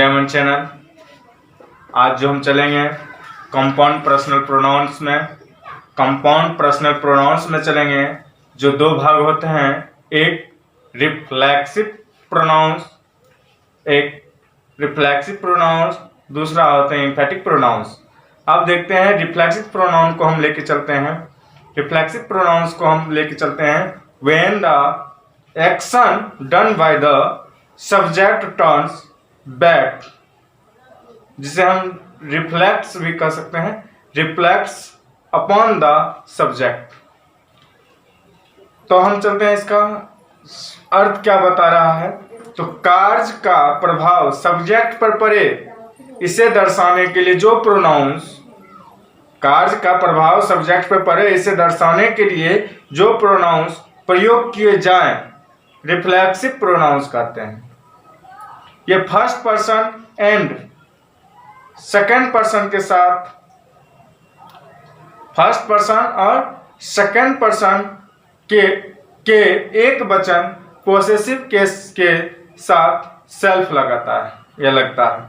Diamond channel. आज जो हम चलेंगे कंपाउंड पर्सनल प्रोनाउंस में, कंपाउंड पर्सनल प्रोनाउंस में चलेंगे जो दो भाग होते हैं, एक रिफ्लेक्सिव प्रोनाउंस, दूसरा होते हैं एम्फेटिक प्रोनाउंस। अब देखते हैं रिफ्लेक्सिव प्रोनाउन को हम लेके चलते हैं। रिफ्लेक्सिव प्रोनाउंस को हम लेके चलते हैं when the action done by the subject turns back, जिसे हम रिफ्लेक्स भी कह सकते हैं, रिफ्लेक्स अपॉन द सब्जेक्ट। तो हम चलते हैं, इसका अर्थ क्या बता रहा है। तो कार्य का प्रभाव सब्जेक्ट पर पड़े, इसे दर्शाने के लिए जो प्रोनाउंस, कार्य का प्रभाव सब्जेक्ट पर पड़े इसे दर्शाने के लिए जो प्रोनाउंस प्रयोग किए जाएं, रिफ्लेक्सिव प्रोनाउंस कहते हैं। ये first person and second person के साथ, फर्स्ट पर्सन और सेकंड पर्सन के एक वचन पोसेसिव केस के साथ सेल्फ लगाता है या लगता है।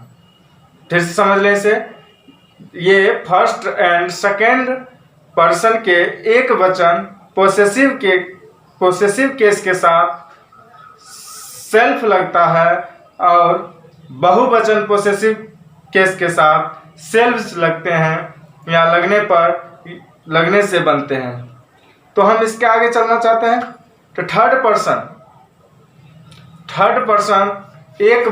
फिर से समझ लें इसे, ये फर्स्ट एंड सेकंड पर्सन के एक वचन पोसेसिव केस के साथ सेल्फ लगता है और बहुवचन पोसेसिव केस के साथ सेल्व्स लगते हैं या लगने से बनते हैं। तो हम इसके आगे चलना चाहते हैं। तो थर्ड पर्सन एक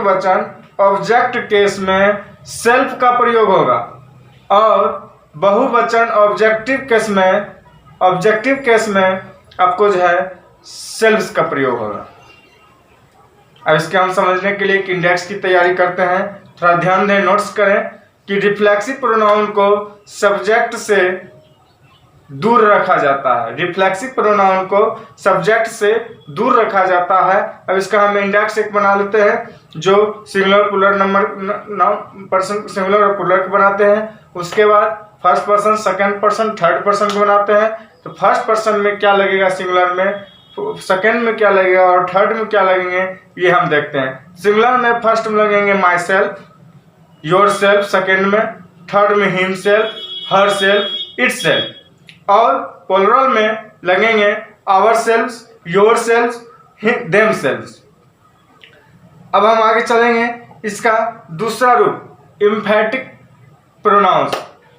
वचन ऑब्जेक्ट केस में सेल्फ का प्रयोग होगा और बहुवचन ऑब्जेक्टिव केस में आपको जो है सेल्व्स का प्रयोग होगा। अब इसके हम समझने के लिए एक इंडेक्स की तैयारी करते हैं। थोड़ा ध्यान दें, नोट्स करें कि रिफ्लेक्सिव प्रोनाउन को सब्जेक्ट से दूर रखा जाता है। रिफ्लेक्सिव प्रोनाउन को सब्जेक्ट से दूर रखा जाता है। अब इसका हम इंडेक्स एक बना लेते हैं जो singular puller number person singular और पुलर को बनाते हैं। उसके बाद first person, second person, third person को बनाते हैं। तो फर्स्ट पर्सन में क्या लगेगा सिंगुलर में, सेकंड में क्या लगेगा और थर्ड में क्या लगेंगे, ये हम देखते हैं। सिंगुलर में फर्स्ट में लगेंगे myself, yourself, second में, थर्ड में himself, herself, itself, और प्लुरल में लगेंगे ourselves, yourselves, themselves. अब हम आगे चलेंगे, इसका दूसरा रूप एम्फेटिक प्रोनाउंस।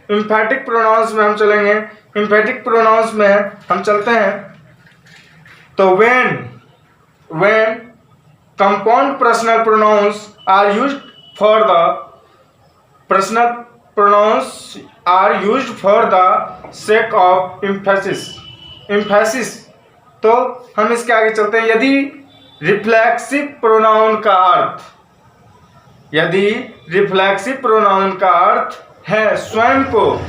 एम्फेटिक प्रोनाउंस में हम चलेंगे। एम्फेटिक प्रोनाउंस में हम चलते हैं तो when compound personal pronouns are used for the sake of emphasis, तो हम इसके आगे चलते हैं। यदि रिफ्लेक्सिव प्रोनाउन का अर्थ है स्वयं को,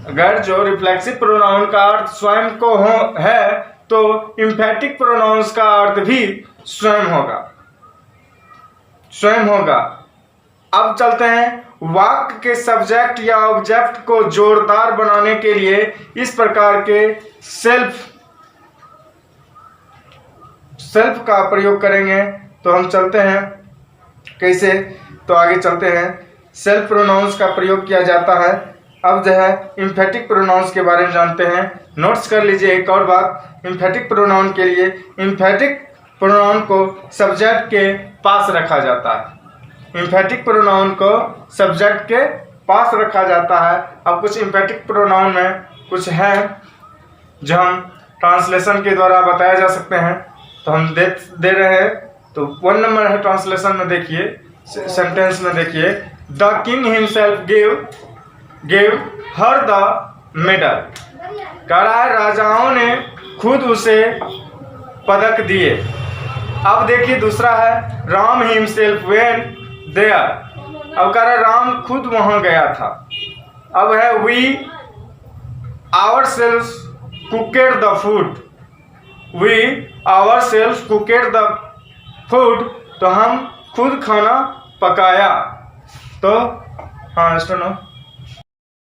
अगर जो रिफ्लेक्सिव प्रोनाउन का अर्थ स्वयं को है तो एम्फेटिक प्रोनाउंस का अर्थ भी स्वयं होगा। अब चलते हैं वाक्य के सब्जेक्ट या ऑब्जेक्ट को जोरदार बनाने के लिए इस प्रकार के सेल्फ का प्रयोग करेंगे। तो हम चलते हैं कैसे, तो आगे चलते हैं। सेल्फ प्रोनाउंस का प्रयोग किया जाता है। अब जो है एम्फेटिक प्रोनाउंस के बारे में जानते हैं। नोट्स कर लीजिए एक और बात, एम्फेटिक प्रोनाउन के लिए एम्फेटिक प्रोनाउन को सब्जेक्ट के पास रखा जाता है। एम्फेटिक प्रोनाउन को सब्जेक्ट के पास रखा जाता है। अब कुछ एम्फेटिक प्रोनाउन में कुछ है जो हम ट्रांसलेशन के द्वारा बताया जा सकते हैं। तो हम दे रहे हैं। तो 1 नंबर है ट्रांसलेशन में, देखिए सेंटेंस में देखिए, the king himself gave her the medal, कह रहा है राजाओं ने खुद उसे पदक दिए। अब देखिए दूसरा है राम हिमसेल्फ went there, अब कह रहा है राम खुद वहां गया था। अब है we ourselves cooked the food, तो हम खुद खाना पकाया। तो हाँ,